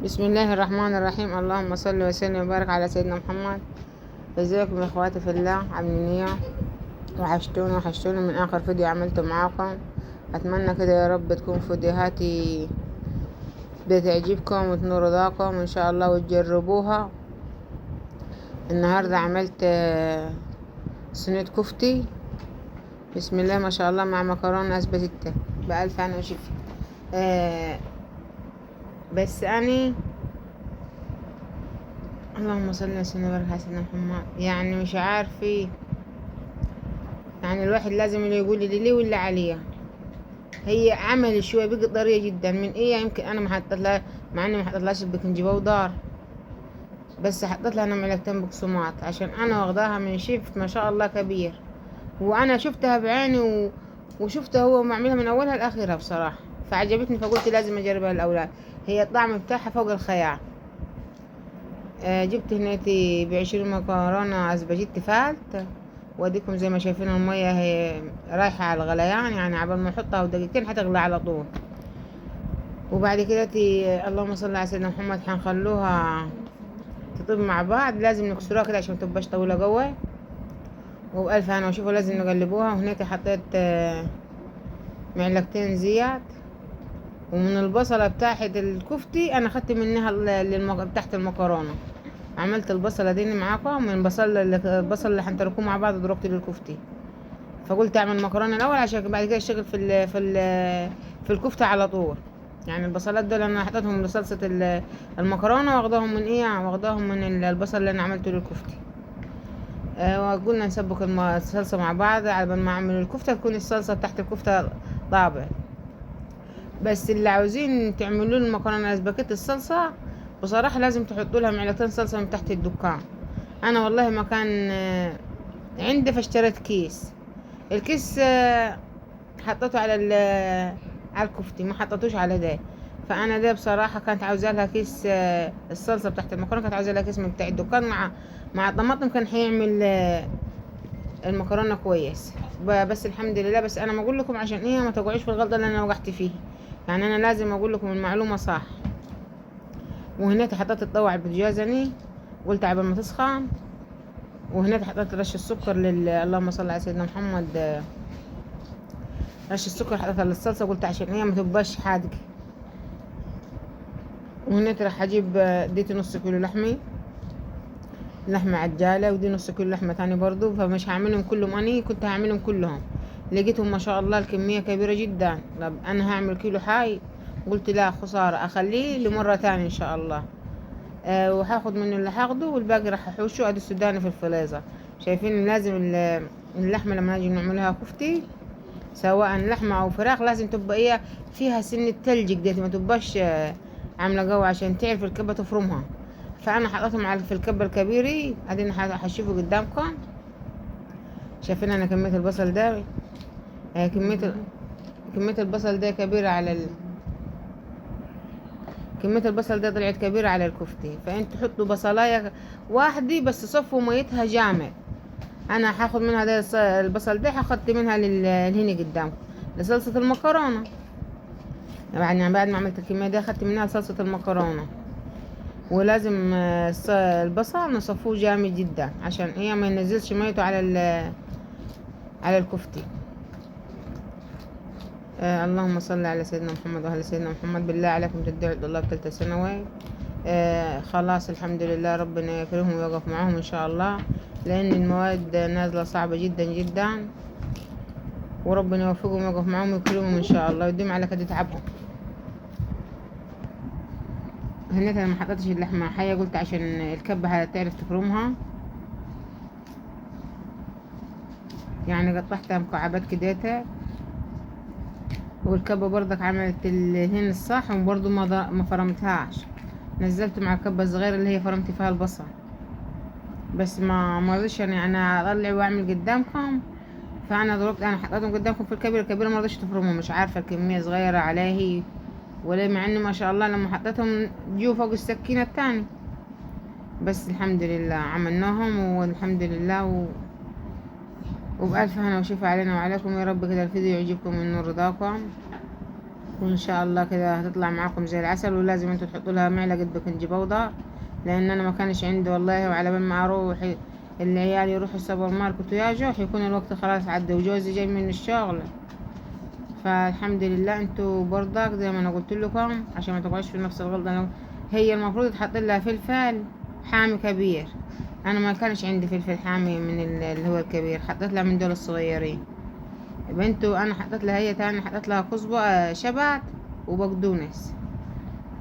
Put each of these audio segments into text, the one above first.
بسم الله الرحمن الرحيم. اللهم صل وسلم وبارك على سيدنا محمد. ازيكم يا اخواتي في الله، عاملين ايه؟ وحشتوني من اخر فيديو عملته معاكم. اتمنى كده يا رب تكون فيديوهاتي بتعجبكم وتنور رضاكم ان شاء الله وتجربوها. النهارده عملت صينية كفتي، بسم الله ما شاء الله، مع مكرونة اسباجيتي بألف هنا وشفا. بس اني اللهم صل وسلم وبارك على سيدنا محمد، يعني مش عارفه، يعني الواحد لازم اللي يقول لي ليه ولا عليها. هي عمل شويه بقى طريه جدا من ايه، يمكن انا ما حطيت لها، مع اني ما حطيت لهاش البيكنج باودر، بس حطيت لها انا معلقتين بقسماط عشان انا واخداها من شيف ما شاء الله كبير، وانا شفتها بعيني وشفتها هو معملها من اولها لاخرها بصراحه، فعجبتني فقلت لازم اجربها الاولاد. هي الطعم بتاعها فوق الخيال. جبت هنيتي ب20 مكرونة اسباجيتي فالت، واديكم زي ما شايفين المية هي رايحة على الغليان، يعني عبال ما احطها ودقيقتين هتغلى على طول. وبعد كده اللهم صل على سيدنا محمد هنخلوها تطيب مع بعض. لازم نكسروها كده عشان متبقاش طويلة جوه، وبألف هنا وشوفوا لازم نقلبوها. وهناك حطيت معلقتين زيت، ومن البصلة بتاعت الكفتي انا خدت منها تحت المكرونة. عملت البصلة دي معاكم من البصل اللي هنتركوه مع بعض ضربت للكفتي، فقلت اعمل مكرونه الاول عشان بعد كده اشتغل في الكفته على طول. يعني البصلات دول انا حطيتهم لصلصه المكرونه، واخداهم من ايه، واخداهم من البصل اللي انا عملته للكفته. وقلنا نسبك الصلصه مع بعض على ما اعمل الكفته تكون الصلصه تحت الكفته طابع. بس اللي عاوزين تعملوا المكرونه اسباجيتي الصلصه بصراحه لازم تحطوا لها معلقتين صلصه من تحت الدكان. انا والله ما كان عندي، فاشتريت كيس. الكيس حطيته على الكفتي، ما حطيتوش على ده. فانا ده بصراحه كانت عاوزه لها كيس الصلصه بتاعت المكرونه، كانت عاوزه لها كيس من بتاع الدكان مع الطماطم، كان هيعمل المكرونه كويس. بس الحمد لله. بس انا ما اقول لكم عشان ايه ما تقعوش في الغلطه اللي انا وقعت فيه، يعني انا لازم اقول لكم المعلومه صح. وهنا حطيت الطاوة على البوتاجاز، قلت عبال ما تسخن. وهنا حطيت رش السكر اللهم صل على سيدنا محمد، رش السكر حطيتها للصلصه، قلت عشان هي ما تبقاش حادقه. وهنا راح اجيب ديتي نص كيلو لحمه عجاله، ودي نص كيلو لحمه تاني برضو، فمش هعملهم كلهم، اني كنت هعملهم كلهم لقيتهم ما شاء الله الكميه كبيره جدا. طب انا هعمل كيلو حاي، قلت لا خساره اخليه لمره تاني ان شاء الله. وهاخد منه اللي هاخده والباقي راح احوشه ادي السوداني في الفريزر. شايفين لازم اللحمه لما نيجي نعملها كفتي سواء لحمه او فراخ لازم تبقى ايه فيها سن التلج كده، ما تبقاش عامله قوي عشان تعرف الكبه تفرمها. فانا حطيتهم في الكبه الكبيره ادينا هشوفه قدامكم. شايفين انا كميه البصل ده، كميه البصل ده كبيره كميه البصل ده طلعت كبيره على الكفتة. فانت تحطوا بصلايه واحده بس صفوا ميتها جامد. انا هاخد منها ده البصل ده هاخد منها لهنا قدامكم لصلصه المكرونه. يعني بعد ما عملت الكميه دي اخدت منها صلصه المكرونه. ولازم البصل نصفوه جامد جدا عشان هي ما ينزلش ميته على الكفتة. اللهم صل على سيدنا محمد وعلى سيدنا محمد. بالله عليكم تدعوا الله بثالثه ثانوي. خلاص الحمد لله، ربنا يكرمهم ويوقف معاهم ان شاء الله، لان المواد نازله صعبه جدا جدا، وربنا يوفقهم ويوقف معاهم ويكرمهم ان شاء الله ويديم على كده تعبهم. هناك انا ما حطيتش اللحمه حيه، قلت عشان الكبه هتعرف تفرمها، يعني قطعتها مكعبات كديتها. والكبه برضك عملت الهين الصح، وبرضه ما فرمتهاش، نزلت مع الكبه الصغيره اللي هي فرمت فيها البصل. بس ما رضيش يعني انا اطلع واعمل قدامكم، فانا ضربت، انا حطيتهم قدامكم في الكبيره ما رضيتش تفرمهم، مش عارفه الكميه صغيره عليه ولا، مع انه ما شاء الله لما حطيتهم جو فوق السكينه التاني. بس الحمد لله عملناهم والحمد لله وبألف هنا وشفا علينا وعليكم. يا رب كده الفيديو يعجبكم من رضاكم. وان شاء الله كده هتطلع معاكم زي العسل. ولازم انتوا تحطوا لها معلقه بيكنج باودر، لان انا ما كانش عندي والله. وعلى بال ما اروح العيال يروحوا السوبر ماركت وياجوا يكون الوقت خلاص عدى وجوزي جاي من الشغل. فالحمد لله انتوا برضك زي ما انا قلت لكم عشان ما تقعوش في نفس الغلطه. هي المفروض تحط لها فلفل حامي كبير، انا ما كانش عندي فلفل حامي من اللي هو الكبير، حطيت لها من دول الصغيرين. بنتو انا حطيت لها هي تاني، حطيت لها كزبره شبت وبقدونس.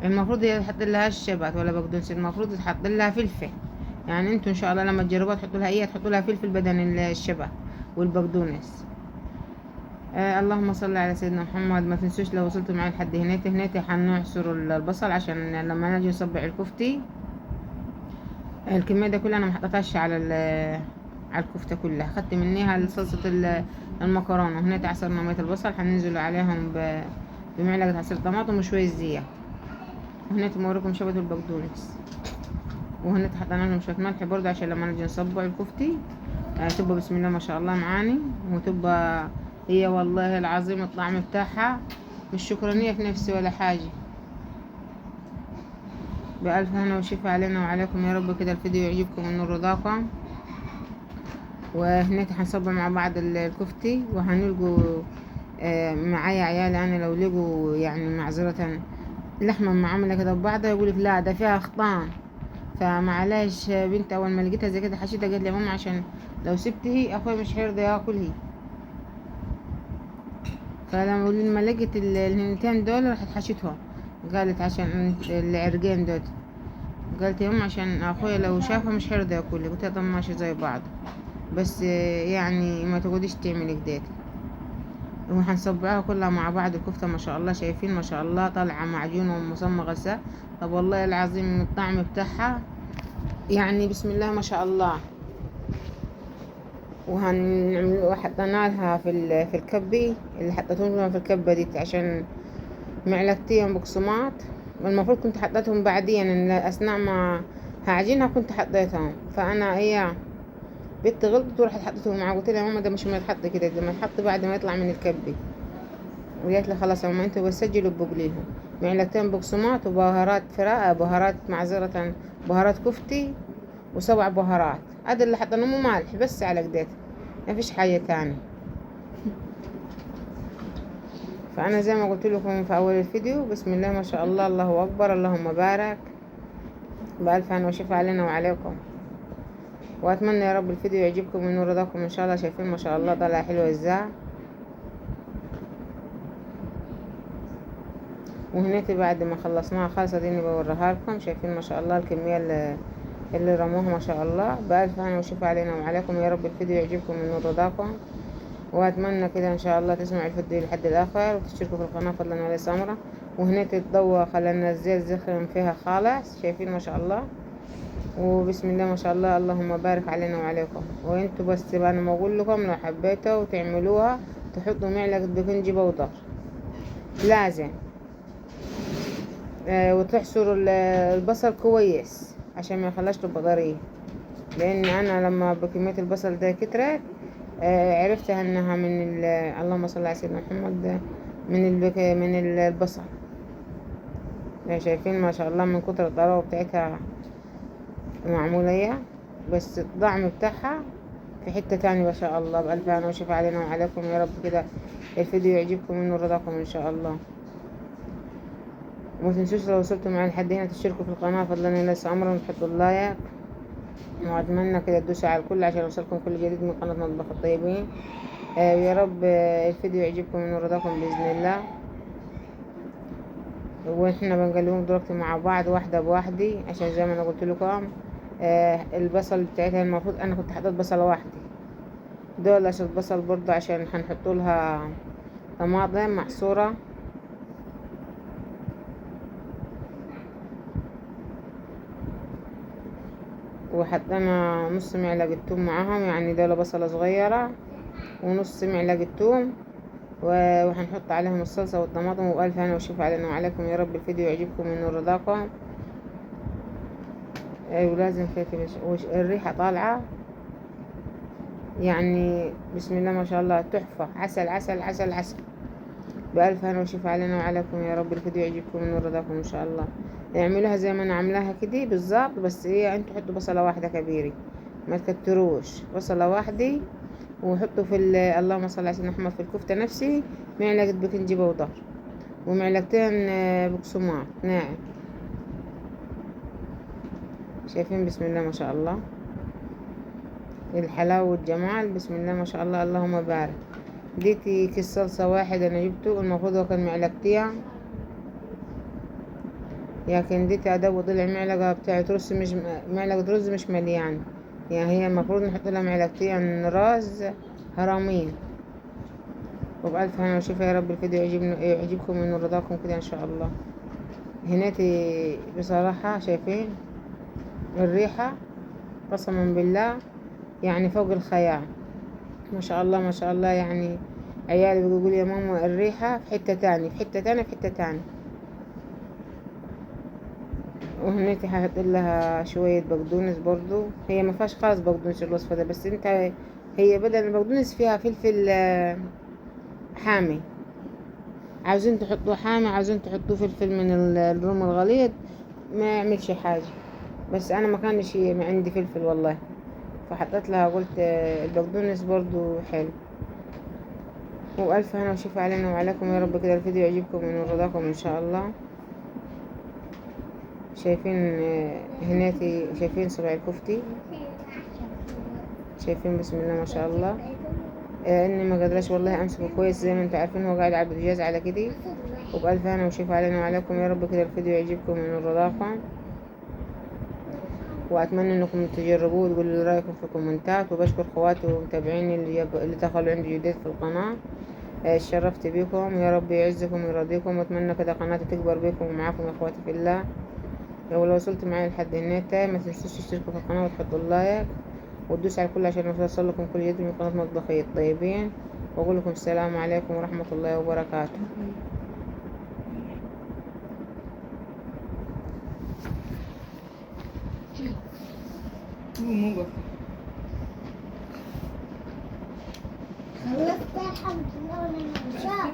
المفروض هي تحط لهاش شبت ولا بقدونس، المفروض تحط لها فلفل. يعني انتوا ان شاء الله لما تجربوها تحطوا لها ايه، تحطوا لها فلفل بدل الشبت والبقدونس. اللهم صل على سيدنا محمد. ما تنسوش لو وصلتوا معي لحد هناك هنعصر البصل عشان لما نجي نصبع الكفتة. الكمية ده كلها انا محطتهاش على الكفتة كلها، خدت منيها لصلصة المكرونة. وهنا عصرنا مية البصل هننزل عليهم بمعلقة عصير طماطم وشوية زيت. وهنا موريكم شبت البقدونس. وهنا حطينا لهم شوية ملح برضه عشان لما نجي نصبع الكفتة تبقى بسم الله ما شاء الله معاني. وتبقى هي والله العظيم الطعم بتاعها مش شكرانية في نفسي ولا حاجة. بألف هنا وشفا علينا وعليكم يا رب. كده الفيديو يعجبكم ونور رضاكم. وهناك هنصبر مع بعض الكفتة. وهنلقوا معايا عيالي انا لو لقوا يعني معذرة لحمة معاملة كده ببعضها يقولك لا ده فيها خطان. فمعلش بنت اول ما لقيتها زي كده حشيتها قالت لي ماما عشان لو سبتي اخويا مش هيرضى ياكلها. فلما لقيت الهنتين دول راحت حشيتهم، قالت عشان العرقين دول. قالت يا ماما عشان اخويا لو شافها مش هيرضى ياكلها. قلت لها طب ماشي زي بعض، بس يعني ما تقعديش تعملي كده. وهنصبعها كلها مع بعض. الكفتة ما شاء الله شايفين ما شاء الله طالعة معجونة ومصمغة سا. طب والله العظيم الطعم بتاعها يعني بسم الله ما شاء الله. وحطينا لها في الكبة اللي حطيتهم في الكبة دي عشان معلقتين بقسماط. والمفروض كنت حطيتهم بعدين ان اثناء ما هعجنها كنت حطيتهم. فانا هي بنت غلطت وراحت حطيتهم معاه. قلت لها يا ماما ده مش ما يتحط كده، ده ما يتحط بعد ما يطلع من الكبة. وقالت لي خلاص يا ماما انتوا بس سجلوا بقليهم معلقتين بقسماط وبهارات فراء بهارات معذرة بهارات كفتي وسبع بهارات. هذا اللي حطيناه مالح بس على كده، ما فيش حاجة تاني. فانا زي ما قلت لكم في اول الفيديو بسم الله ما شاء الله الله اكبر اللهم بارك. بألف هنا وشفا علينا وعليكم. واتمنى يا رب الفيديو يعجبكم وينور رضاكم ان شاء الله. شايفين ما شاء الله طلع حلوة ازاي. وهناك بعد ما خلصناها خالص اديني بوريها لكم. شايفين ما شاء الله الكمية اللي رموها ما شاء الله. بألف هنا وشفا علينا وعليكم. يا رب الفيديو يعجبكم وينور رضاكم. واتمنى كده ان شاء الله تسمعوا الفيديو لحد الاخر وتشتركوا في القناه فضلا وليس سمرة. وهنا الضوء خلينا الزيت زخم فيها خالص. شايفين ما شاء الله. وبسم الله ما شاء الله اللهم بارك علينا وعليكم. وانتوا بس انا ما اقول لكم لو حبيتوا تعملوها تحطوا معلقه بيكنج باودر لازم. وتحشروا البصل كويس عشان ما يخلاش تبقى ضريه. لان انا لما بكميه البصل ده كترت عرفت انها من اللهم صل على سيدنا محمد من البصل. شايفين ما شاء الله من كتر الطراوه بتاعتها معمولية. بس الطعم بتاعها في حتة تانية ما شاء الله. بألف هنا وشفا علينا وعليكم. يا رب كده الفيديو يعجبكم وينور رضاكم ان شاء الله. وما تنسوش لو وصلتوا معي لحد هنا تشتركوا في القناة فضلا وليس امرا وتحطوا اللايك. واتمنى كده تدوسوا على الكل عشان يوصلكم كل جديد من قناة مطبخ الطيبين. ويا رب الفيديو يعجبكم وينور رضاكم بإذن الله. واحنا بنقلبهم دلوقتي مع بعض واحدة بواحدة عشان زي ما انا قلت لكم البصل بتاعتها المفروض انا كنت حطيت بصلة واحدة دول عشان البصل برضه عشان هنحط لها طماطم محصورة. وحطينا نص معلقة توم معاهم يعني دول بصلة صغيرة ونص معلقة توم. وهنحط عليهم الصلصة والطماطم. وألف هنا وشوف علينا وعليكم. يا رب الفيديو يعجبكم وينور رضاكم. ولازم فيتي الريحة طالعة يعني بسم الله ما شاء الله تحفة. عسل عسل عسل عسل. بألف هنا وشفا علينا وعليكم يا رب. الفيديو يعجبكم من رضاكم ان شاء الله. اعملوها زي ما انا عاملاها كده بالظبط، بس هي انتوا حطوا بصلة واحدة كبيرة، ما تكتروش، بصلة واحدة. وحطوا في اللهم صل على سيدنا محمد في الكفتة نفسي معلقة بيكنج بودر ومعلقتين بقسماط ناعم. شايفين؟ بسم الله ما شاء الله، الحلاوة والجمال، بسم الله ما شاء الله، اللهم بارك. ديتي كيس صلصة واحد انا جبته، المفروض هو كان معلقتين، لكن ديتي ادوب طلع معلقة بتاعت رز، مش معلقة رز مش مليان، يعني هي المفروض نحط لها معلقتين رز هرامين. وبألف هنا وشفا يا رب. الفيديو يعجبكم من رضاكم كده ان شاء الله. هناتي بصراحة شايفين الريحة قسما بالله يعني فوق الخيال، ما شاء الله ما شاء الله. يعني عيالي بيقولوا لي يا ماما الريحة في حتة تاني في حتة تاني في حتة تاني. وهنيتي هحط لها شوية بقدونس برضو، هي ما فيهاش خالص بقدونس الوصفة ده، بس انت هي بدل البقدونس فيها فلفل حامي، عاوزين تحطوه حامي، عاوزين تحطوه فلفل من الروم الغليظ ما يعملش حاجة، بس انا ما كانش عندي فلفل والله، فحطيت لها قلت البقدونس برضو حلو. وألف هنا وشفا علينا وعليكم يا رب. كده الفيديو يعجبكم من رضاكم ان شاء الله. شايفين هناتي، شايفين صباع الكفتي، شايفين؟ بسم الله ما شاء الله. اني ما قدرش والله امسكه كويس، زي ما انتم عارفين هو قاعد على البوتاجاز على كده. وبألف هنا وشفا علينا وعليكم يا رب. كده الفيديو يعجبكم من رضاكم، واتمنى انكم تجربوه وتقولوا لي رايكم في الكومنتات. وبشكر خواتي ومتابعيني اللي دخلوا عندي جديد في القناه. اتشرفت بكم، يا رب يعزكم ويرضيكم، واتمنى كده قناتي تكبر بكم ومعاكم يا اخواتي في الله. لو وصلت معايا لحد هنا ما تنسوش تشتركوا في القناه وتحطوا اللايك وتدوسوا على الكل عشان يوصل لكم كل جديد من قناه مطبخي الطيبين. واقول لكم السلام عليكم ورحمه الله وبركاته. خلصت الحمد لله.